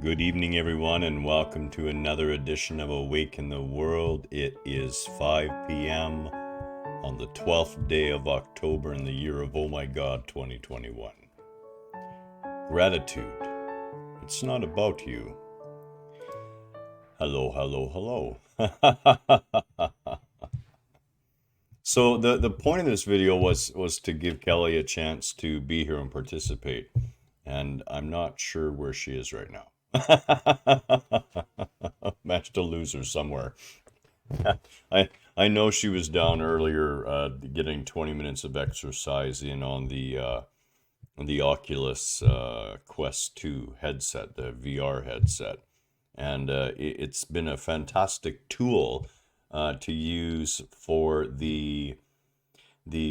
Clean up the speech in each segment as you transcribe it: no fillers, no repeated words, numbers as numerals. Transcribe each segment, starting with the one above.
Good evening, everyone, and welcome to another edition of Awake in the World. It is 5 p.m. on the 12th day of October in the year of, oh my God, 2021. Gratitude. It's not about you. Hello, hello, hello. So the point of this video was to give Kelly a chance to be here and participate, and I'm not sure where she is right now. Managed to lose her somewhere. I know she was down earlier, getting 20 minutes of exercise in on the Oculus Quest 2 headset, the VR headset, and it's been a fantastic tool to use for the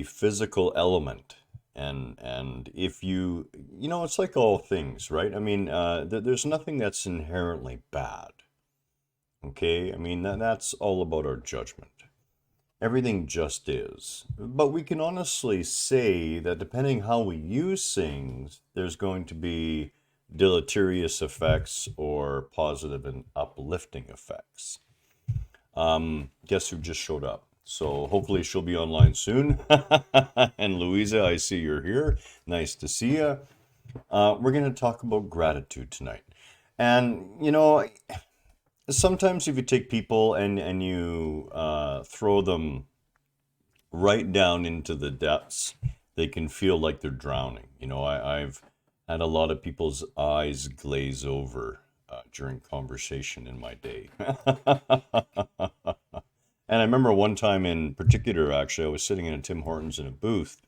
physical element. And if it's like all things, right? I mean, there's nothing that's inherently bad. Okay, I mean that's all about our judgment. Everything just is. But we can honestly say that depending how we use things, there's going to be deleterious effects or positive and uplifting effects. Guess who just showed up? So hopefully she'll be online soon. And Louisa, I see you're here. Nice to see you. We're going to talk about gratitude tonight. And, sometimes if you take people and you throw them right down into the depths, they can feel like they're drowning. I've had a lot of people's eyes glaze over during conversation in my day. And I remember one time in particular, actually, I was sitting in a Tim Hortons in a booth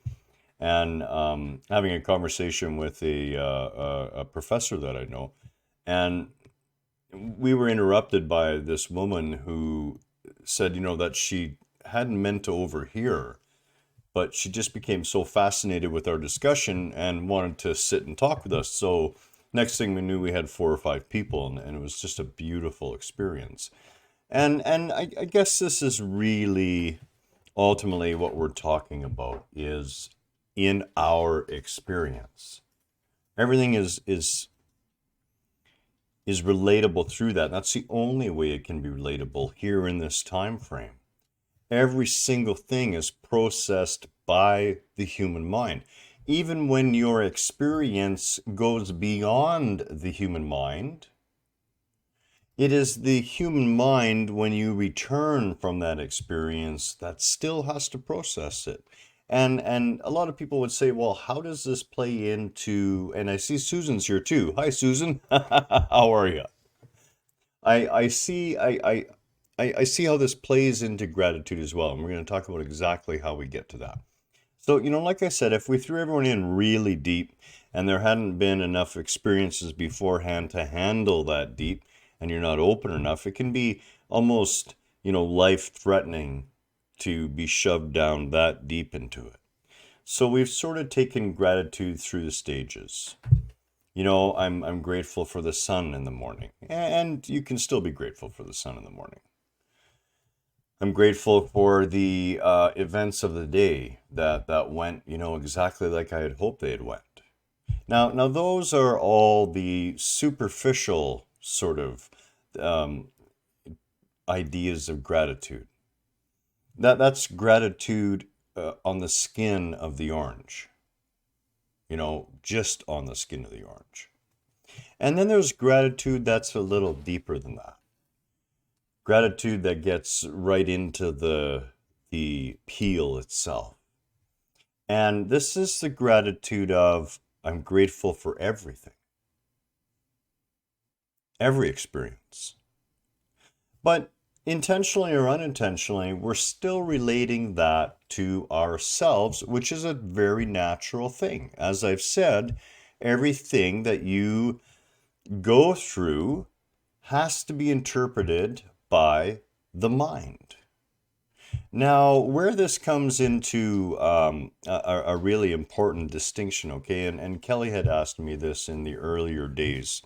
and having a conversation with a professor that I know. And we were interrupted by this woman who said, that she hadn't meant to overhear, but she just became so fascinated with our discussion and wanted to sit and talk with us. So next thing we knew, we had 4 or 5 people, and it was just a beautiful experience. And I guess this is really ultimately what we're talking about is in our experience. Everything is relatable through that. That's the only way it can be relatable here in this time frame. Every single thing is processed by the human mind. Even when your experience goes beyond the human mind, it is the human mind, when you return from that experience, that still has to process it. And a lot of people would say, well, how does this play into, and I see Susan's here too. Hi, Susan. How are you? I see I see how this plays into gratitude as well, and we're going to talk about exactly how we get to that. So, like I said, if we threw everyone in really deep and there hadn't been enough experiences beforehand to handle that deep, and you're not open enough, it can be almost, life-threatening to be shoved down that deep into it. So we've sort of taken gratitude through the stages. I'm grateful for the sun in the morning, and you can still be grateful for the sun in the morning. I'm grateful for the events of the day that went, exactly like I had hoped they had went. Now those are all the superficial sort of um, ideas of gratitude. That's gratitude on the skin of the orange. Just on the skin of the orange. And then there's gratitude that's a little deeper than that. Gratitude that gets right into the peel itself. And this is the gratitude of I'm grateful for everything, every experience. But intentionally or unintentionally, we're still relating that to ourselves, which is a very natural thing. As I've said, everything that you go through has to be interpreted by the mind. Now, where this comes into a really important distinction, okay, and Kelly had asked me this in the earlier days,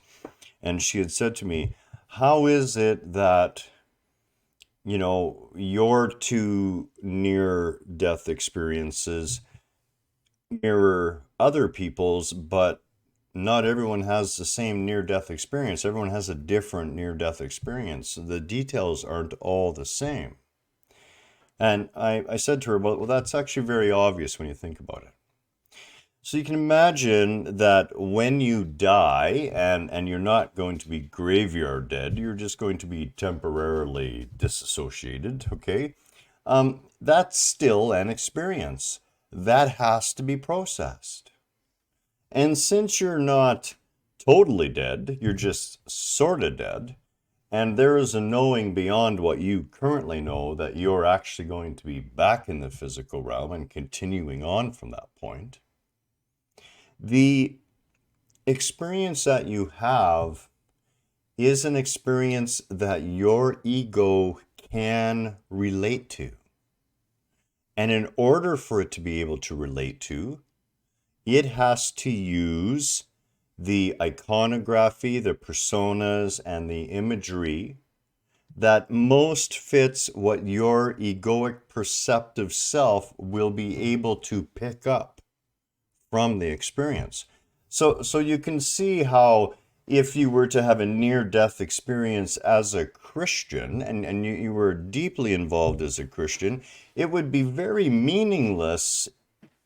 and she had said to me, how is it that, your two near death experiences mirror other people's, but not everyone has the same near-death experience. Everyone has a different near-death experience. So the details aren't all the same. And I said to her, well, that's actually very obvious when you think about it. So you can imagine that when you die, and you're not going to be graveyard dead, you're just going to be temporarily disassociated, okay? That's still an experience. That has to be processed. And since you're not totally dead, you're just sort of dead, and there is a knowing beyond what you currently know that you're actually going to be back in the physical realm and continuing on from that point. The experience that you have is an experience that your ego can relate to. And in order for it to be able to relate to, it has to use the iconography, the personas, and the imagery that most fits what your egoic perceptive self will be able to pick up from the experience. So you can see how if you were to have a near-death experience as a Christian, and you were deeply involved as a Christian, it would be very meaningless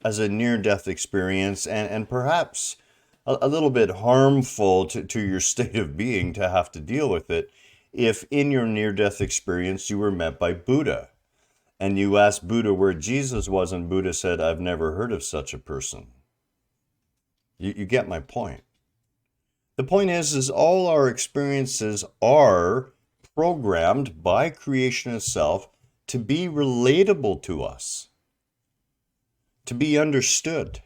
as a near-death experience, and perhaps a little bit harmful to your state of being to have to deal with it if in your near-death experience you were met by Buddha. And you asked Buddha where Jesus was, and Buddha said, I've never heard of such a person. You get my point. The point is all our experiences are programmed by creation itself to be relatable to us, to be understood.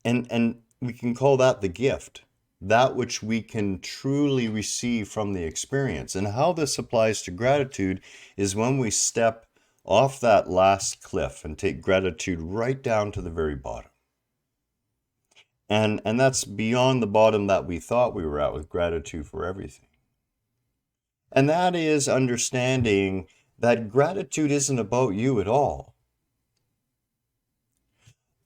And we can call that the gift, that which we can truly receive from the experience. And how this applies to gratitude is when we step off that last cliff and take gratitude right down to the very bottom. And that's beyond the bottom that we thought we were at, with gratitude for everything. And that is understanding that gratitude isn't about you at all.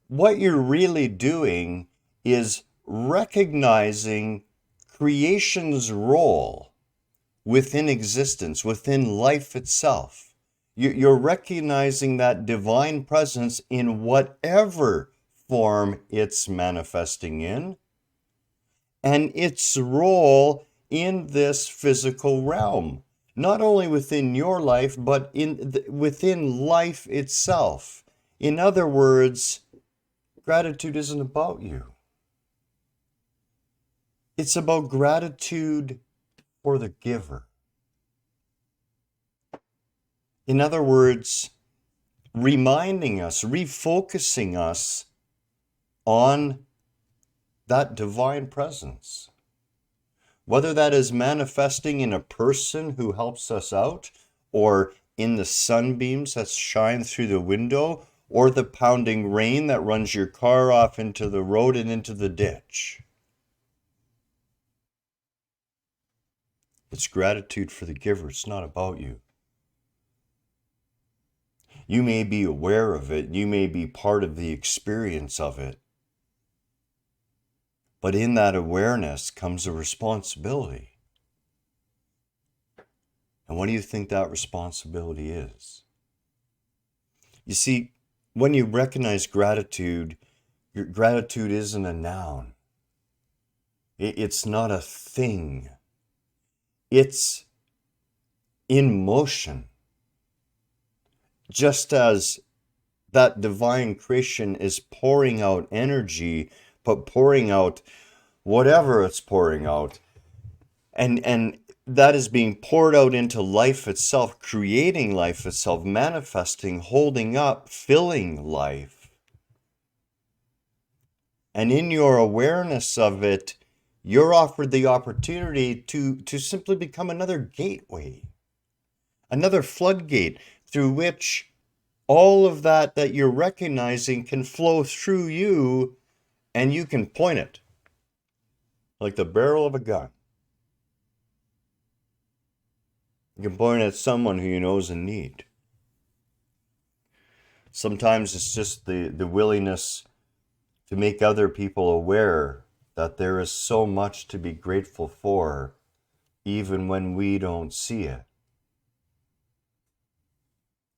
What you're really doing is recognizing creation's role within existence, within life itself. You're recognizing that divine presence in whatever form it's manifesting in, and its role in this physical realm, not only within your life, but within life itself. In other words, gratitude isn't about you. It's about gratitude for the giver. In other words, reminding us, refocusing us on that divine presence. Whether that is manifesting in a person who helps us out, or in the sunbeams that shine through the window, or the pounding rain that runs your car off into the road and into the ditch. It's gratitude for the giver. It's not about you. You may be aware of it. You may be part of the experience of it. But in that awareness comes a responsibility. And what do you think that responsibility is? You see, when you recognize gratitude, your gratitude isn't a noun. It's not a thing. It's in motion. Just as that divine creation is pouring out energy, but pouring out whatever it's pouring out, and that is being poured out into life itself, creating life itself, manifesting, holding up, filling life. And in your awareness of it, you're offered the opportunity to simply become another gateway, another floodgate through which all of that you're recognizing can flow through you, and you can point it like the barrel of a gun. You can point at someone who you know is in need. Sometimes it's just the willingness to make other people aware that there is so much to be grateful for, even when we don't see it.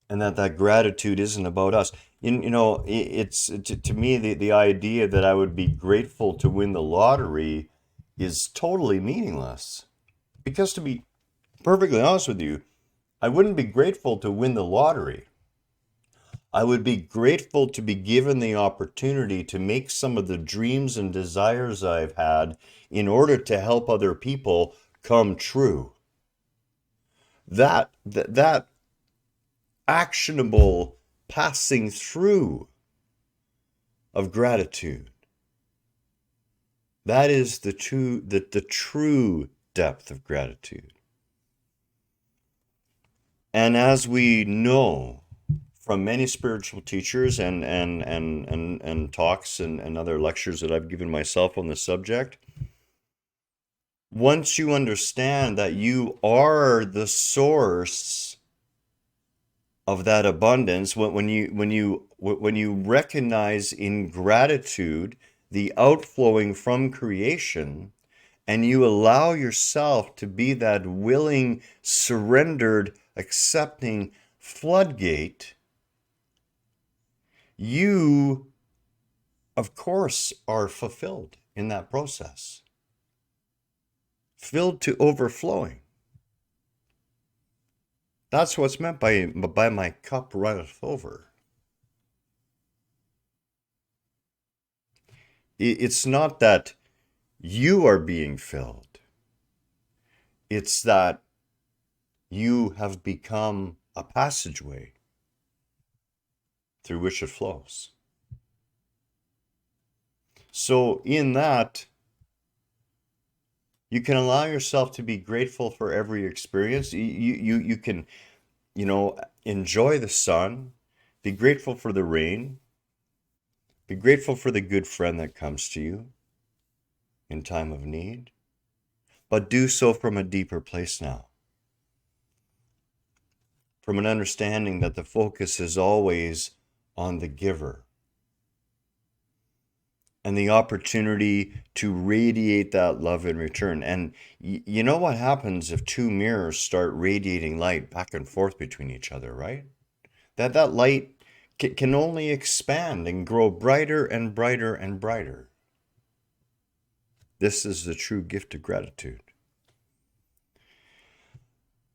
And that gratitude isn't about us. It's to me, the idea that I would be grateful to win the lottery is totally meaningless. Because to be perfectly honest with you, I wouldn't be grateful to win the lottery. I would be grateful to be given the opportunity to make some of the dreams and desires I've had in order to help other people come true. That actionable passing through of gratitude, that is the true depth of gratitude. And as we know from many spiritual teachers and talks and other lectures that I've given myself on the subject, once you understand that you are the source of that abundance, when you recognize in gratitude the outflowing from creation, and you allow yourself to be that willing, surrendered, accepting floodgate, you, of course, are fulfilled in that process. Filled to overflowing. That's what's meant by my cup runneth over. It's not that you are being filled. It's that you have become a passageway through which it flows. So in that, you can allow yourself to be grateful for every experience. You can, enjoy the sun, be grateful for the rain, be grateful for the good friend that comes to you in time of need, but do so from a deeper place now. From an understanding that the focus is always on the giver and the opportunity to radiate that love in return. And you know what happens if two mirrors start radiating light back and forth between each other, right? That light can only expand and grow brighter and brighter and brighter. This is the true gift of gratitude.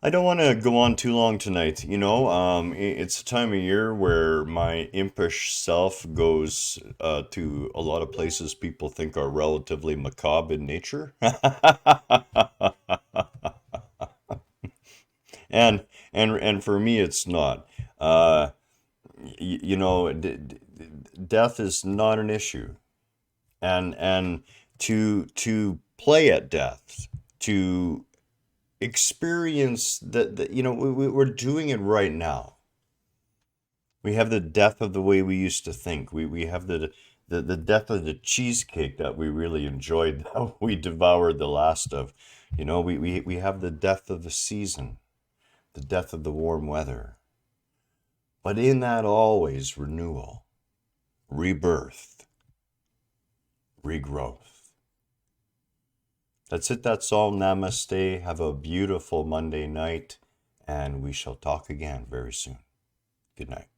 I don't want to go on too long tonight. It's a time of year where my impish self goes to a lot of places people think are relatively macabre in nature. And for me, it's not. Death is not an issue, and to play at death, to experience that we're doing it right now. We have the death of the way we used to think. We have the death of the cheesecake that we really enjoyed, that we devoured the last of. We have the death of the season, the death of the warm weather. But in that always renewal, rebirth, regrowth. That's it. That's all. Namaste. Have a beautiful Monday night, and we shall talk again very soon. Good night.